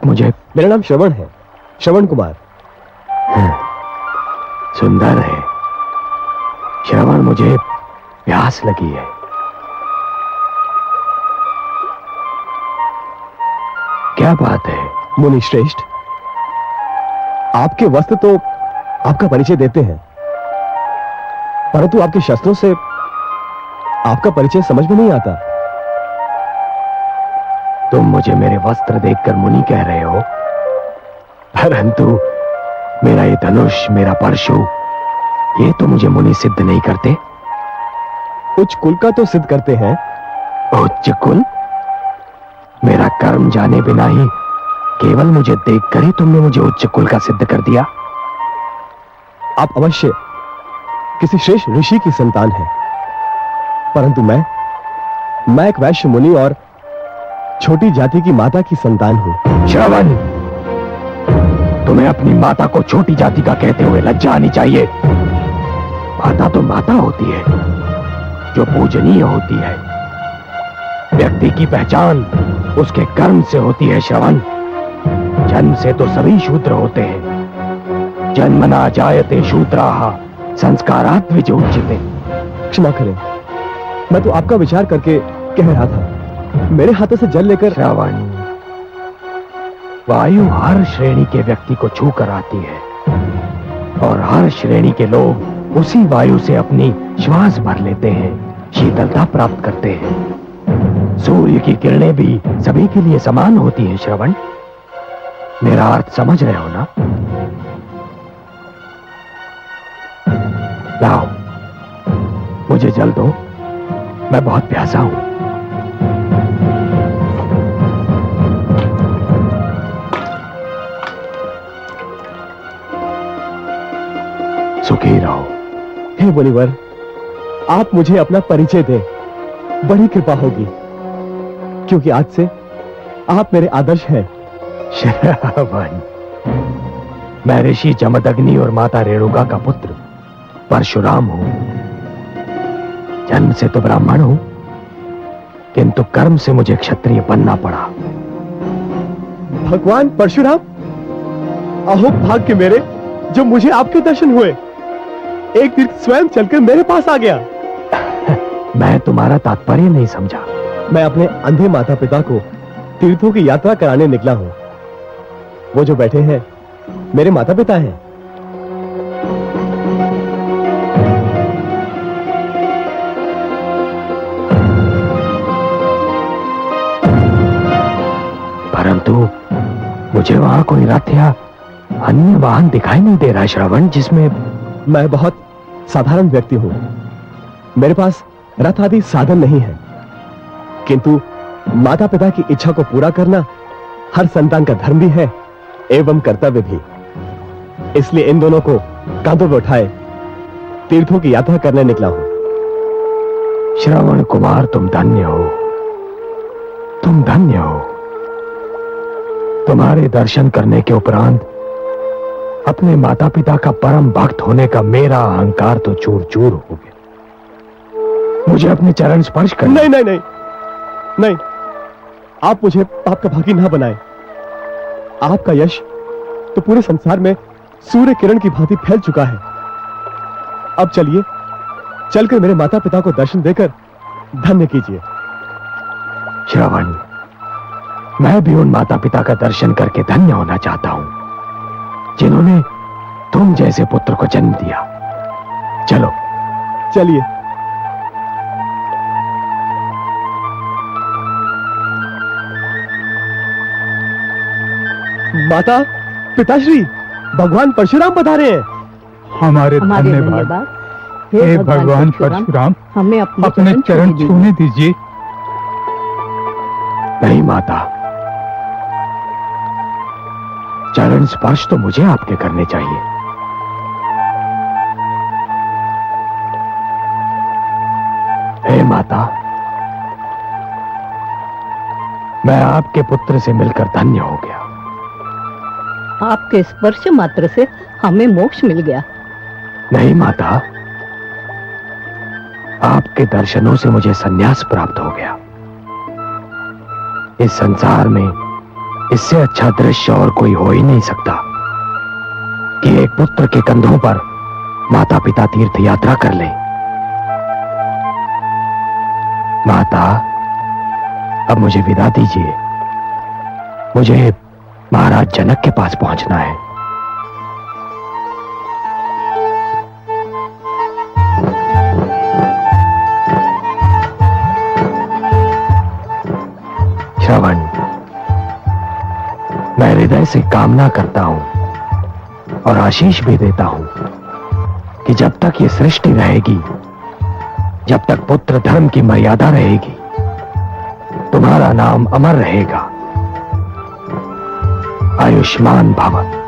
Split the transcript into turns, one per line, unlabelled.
मुझे?
मेरा नाम श्रवण है, श्रवण कुमार।
सुंदर है श्रवण, मुझे प्यास लगी है। क्या बात है?
मुनि श्रेष्ठ, आपके वस्त्र तो आपका परिचय देते हैं, परंतु आपके शस्त्रों से आपका परिचय समझ में नहीं आता।
तुम मुझे मेरे वस्त्र देखकर मुनि कह रहे हो, परंतु मेरा ये धनुष, मेरा परशु, ये तो मुझे मुनि सिद्ध नहीं करते।
उच्च कुल का तो सिद्ध करते हैं।
उच्च कुल? मेरा कर्म जाने बिना ही, केवल मुझे देखकर ही तुमने मुझे उच्च कुल का सिद्ध कर दिया।
आप अवश्य किसी श्रेष्ठ ऋषि की संतान हैं, परंतु मैं एक वैश्य मुनि और छोटी जाति की माता की संतान हूं।
श्रवण, तुम्हें अपनी माता को छोटी जाति का कहते हुए लज्जा आनी चाहिए। माता तो माता होती है, जो पूजनीय होती है। व्यक्ति की पहचान उसके कर्म से होती है। श्रवण, जन्म से तो सभी शूद्र होते हैं। जन्मना जायते शूद्राः संस्कारात् विजोच्यते।
क्षमा करें, मैं तो आपका विचार करके कह रहा था। मेरे हाथों से जल लेकर।
श्रवण, वायु हर श्रेणी के व्यक्ति को छू कर आती है, और हर श्रेणी के लोग उसी वायु से अपनी श्वास भर लेते हैं, शीतलता प्राप्त करते हैं। सूर्य की किरणें भी सभी के लिए समान होती हैं। श्रवण, मेरा अर्थ समझ रहे हो ना? लाओ, मुझे जल दो, मैं बहुत प्यासा हूं। सुखी रहो।
हे मुनिवर, आप मुझे अपना परिचय दें, बड़ी कृपा होगी, क्योंकि आज से आप मेरे आदर्श हैं।
श्रवण, मैं ऋषि जमदग्नि और माता रेणुका का पुत्र परशुराम हूं। जन्म से तो ब्राह्मण हूं, किंतु कर्म से मुझे क्षत्रिय बनना पड़ा।
भगवान परशुराम, अहो भाग्य मेरे, जो मुझे आपके दर्शन हुए। एक तीर्थ स्वयं चलकर मेरे पास आ गया।
मैं तुम्हारा तात्पर्य नहीं समझा।
मैं अपने अंधे माता पिता को तीर्थों की यात्रा कराने निकला हूं। वो जो बैठे हैं मेरे माता पिता हैं।
परंतु मुझे वहां कोई रथ या अन्य वाहन दिखाई नहीं दे रहा। श्रवण, जिसमें
मैं बहुत साधारण व्यक्ति हूं। मेरे पास रथ आदि साधन नहीं है, किंतु माता पिता की इच्छा को पूरा करना हर संतान का धर्म भी है एवं कर्तव्य भी। इसलिए इन दोनों को कांधों पर उठाए तीर्थों की यात्रा करने निकला हूं।
श्रवण कुमार, तुम धन्य हो, तुम धन्य हो। तुम्हारे दर्शन करने के उपरांत अपने माता पिता का परम भक्त होने का मेरा अहंकार तो चूर चूर हो गया। मुझे अपने चरण स्पर्श कर।
नहीं नहीं नहीं नहीं, आप मुझे पाप का भागी ना बनाएं। आपका यश तो पूरे संसार में सूर्य किरण की भांति फैल चुका है। अब चलिए, चलकर मेरे माता पिता को दर्शन देकर धन्य कीजिए।
श्रवण, मैं भी उन माता पिता का दर्शन करके धन्य होना चाहता हूं, जिन्होंने तुम जैसे पुत्र को जन्म दिया। चलो
चलिए। माता पिताश्री, भगवान परशुराम पधारे हैं।
हमारे धन्यवाद। हे भगवान परशुराम,
हमें
अपने चरण छूने दीजिए।
नहीं माता, चरण स्पर्श तो मुझे आपके करने चाहिए। हे माता, मैं आपके पुत्र से मिलकर धन्य हो गया।
आपके स्पर्श मात्र से हमें मोक्ष मिल गया।
नहीं माता, आपके दर्शनों से मुझे संन्यास प्राप्त हो गया। इस संसार में इससे अच्छा दृश्य और कोई हो ही नहीं सकता कि एक पुत्र के कंधों पर माता पिता तीर्थ यात्रा कर ले। माता, अब मुझे विदा दीजिए। मुझे महाराज जनक के पास पहुंचना है। श्रवण, मैं हृदय से कामना करता हूं और आशीष भी देता हूं कि जब तक ये सृष्टि रहेगी, जब तक पुत्र धर्म की मर्यादा रहेगी, तुम्हारा नाम अमर रहेगा। आयुष्मान भव।